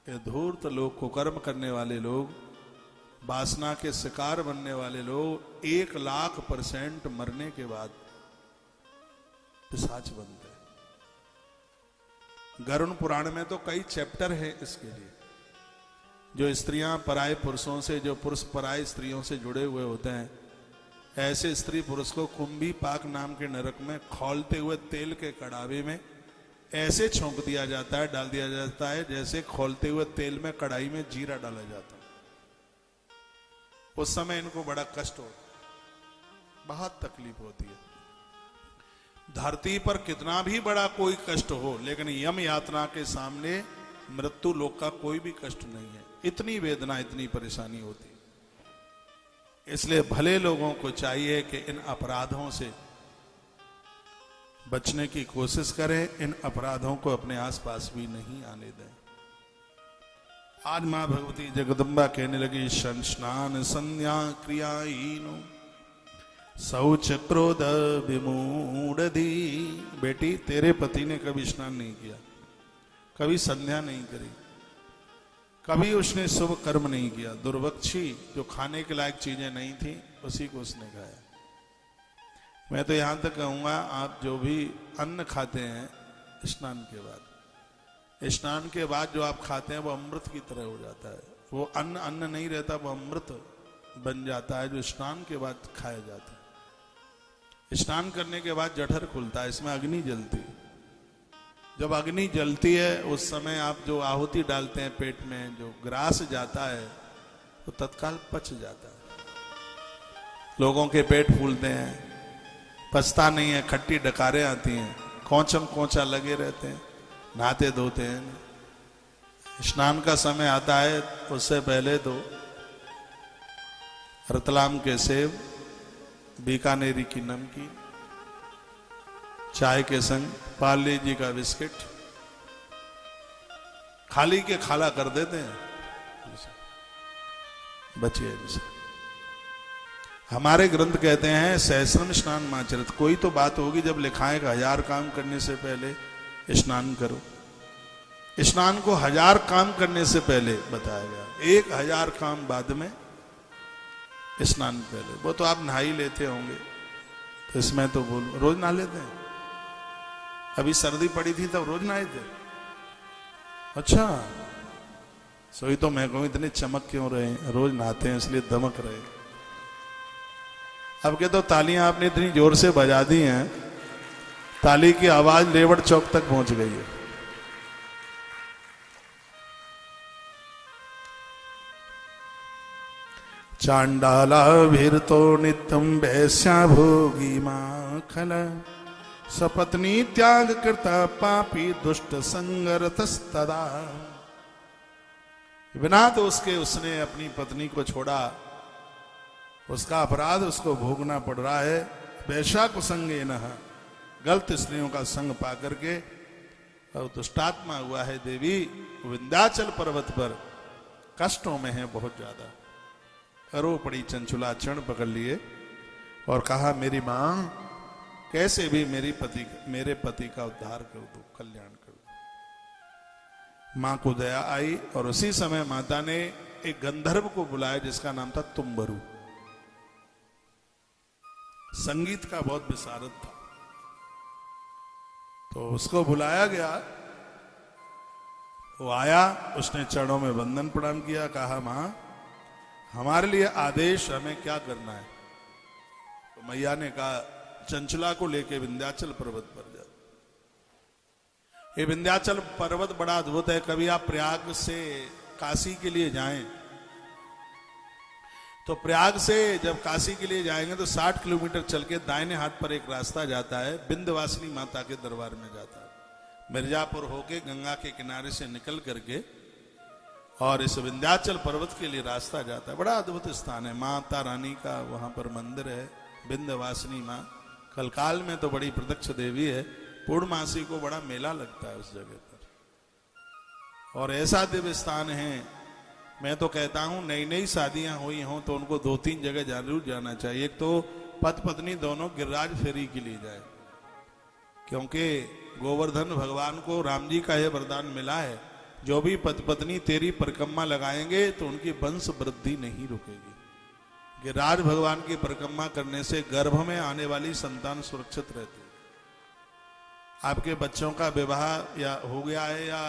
ये धूर्त लोग, कुकर्म करने वाले लोग, वासना के शिकार बनने वाले लोग 1,00,000% मरने के बाद पिशाच बनते हैं। गरुड़ पुराण में तो कई चैप्टर हैं इसके लिए। जो स्त्रियां पराये पुरुषों से, जो पुरुष पराये स्त्रियों से जुड़े हुए होते हैं, ऐसे स्त्री पुरुष को कुंभी पाक नाम के नरक में खौलते हुए तेल के कड़ावे में ऐसे छोंक दिया जाता है, डाल दिया जाता है, जैसे खौलते हुए तेल में कढ़ाई में जीरा डाला जाता है। उस समय इनको बड़ा कष्ट होता है, बहुत तकलीफ होती है। धरती पर कितना भी बड़ा कोई कष्ट हो, लेकिन यम यातना के सामने मृत्यु लोक का कोई भी कष्ट नहीं है। इतनी वेदना, इतनी परेशानी होती है। इसलिए भले लोगों को चाहिए कि इन अपराधों से बचने की कोशिश करें, इन अपराधों को अपने आसपास भी नहीं आने दें। आज मां भगवती जगदम्बा कहने लगी, स्नान संध्या क्रियाहीनो शौच क्रोध विमूढ़धि। बेटी, तेरे पति ने कभी स्नान नहीं किया, कभी संध्या नहीं करी, कभी उसने शुभ कर्म नहीं किया। दुर्वक्षी, जो खाने के लायक चीजें नहीं थी, उसी को उसने खाया। मैं तो यहां तक कहूंगा, आप जो भी अन्न खाते हैं स्नान के बाद, स्नान के बाद जो आप खाते हैं वो अमृत की तरह हो जाता है। वो अन्न अन्न नहीं रहता, वो अमृत बन जाता है, जो स्नान के बाद खाया जाता है। स्नान करने के बाद जठर खुलता है, इसमें अग्नि जलती है। जब अग्नि जलती है उस समय आप जो आहुति डालते हैं पेट में, जो ग्रास जाता है वो तत्काल पच जाता है। लोगों के पेट फूलते हैं, पचता नहीं है, खट्टी डकारें आती हैं, कोचम कोचा लगे रहते हैं, नहाते धोते हैं। स्नान का समय आता है, उससे पहले तो रतलाम के सेब, बीकानेरी की नमकीन, चाय के संग पार्ले जी का बिस्किट खाली के खाला कर देते हैं। बचिए इनसे। हमारे ग्रंथ कहते हैं सहस्रम स्नान माचरित। कोई तो बात होगी जब लिखाएं कि 1000 काम करने से पहले स्नान करो। स्नान को 1000 काम करने से पहले बताया गया, 1000 काम बाद में, स्नान पहले। वो तो आप नहा ही लेते होंगे, तो इसमें तो बोल रोज नहा लेते हैं। अभी सर्दी पड़ी थी तब रोज नहाए थे। अच्छा, सोई तो मैं कहूं इतने चमक क्यों रहे, रोज नहाते हैं इसलिए दमक रहे। अब के तो तालियां आपने इतनी जोर से बजा दी हैं, ताली की आवाज लेवड़ चौक तक पहुंच गई है। चांडाला भीरतो नित्यम वैश्या भोगी माखल सपत्नी त्याग करता पापी दुष्ट संगरतस्तदा। बिना तो उसने अपनी पत्नी को छोड़ा, उसका अपराध उसको भोगना पड़ रहा है। वैश्या को संगे न, गलत स्त्रियों का संग पा करके और दुष्टात्मा हुआ है। देवी विंध्याचल पर्वत पर कष्टों में है बहुत ज्यादा। रो पड़ी चंचुला, क्षण पकड़ लिए और कहा, मेरी मां, कैसे भी मेरे पति का उद्धार कर दो, कल्याण कर दो। मां को दया आई और उसी समय माता ने एक गंधर्व को बुलाया जिसका नाम था तुम्बरु। संगीत का बहुत विशारद था, तो उसको बुलाया गया। वो आया, उसने चरणों में वंदन प्रणाम किया, कहा, मां हमारे लिए आदेश, हमें क्या करना है। तो मैया ने कहा, चंचला को लेके विंध्याचल पर्वत पर जा। ये विंध्याचल पर्वत बड़ा अद्भुत है। कभी आप प्रयाग से काशी के लिए जाएं तो प्रयाग से जब काशी के लिए जाएंगे तो 60 किलोमीटर चल के दाहिने हाथ पर एक रास्ता जाता है, विंध्यवासिनी माता के दरबार में जाता है। मिर्जापुर होके गंगा के किनारे से निकल करके और इस विंध्याचल पर्वत के लिए रास्ता जाता है। बड़ा अद्भुत स्थान है। माता रानी का वहां पर मंदिर है, विंध्यवासिनी मां। कलकाल में तो बड़ी प्रत्यक्ष देवी है। पूर्णमासी को बड़ा मेला लगता है उस जगह पर, और ऐसा दिव्य स्थान है। मैं तो कहता हूं नई नई शादियां हुई हों तो उनको 2-3 जगह जरूर जाना चाहिए। एक तो पति पत्नी दोनों गिरिराज फेरी के लिए जाए, क्योंकि गोवर्धन भगवान को राम जी का यह वरदान मिला है, जो भी पति पत्नी तेरी परिक्रमा लगाएंगे तो उनकी वंश वृद्धि नहीं रुकेगी। कि राज भगवान की परिक्रमा करने से गर्भ में आने वाली संतान सुरक्षित रहती है। आपके बच्चों का विवाह या हो गया है या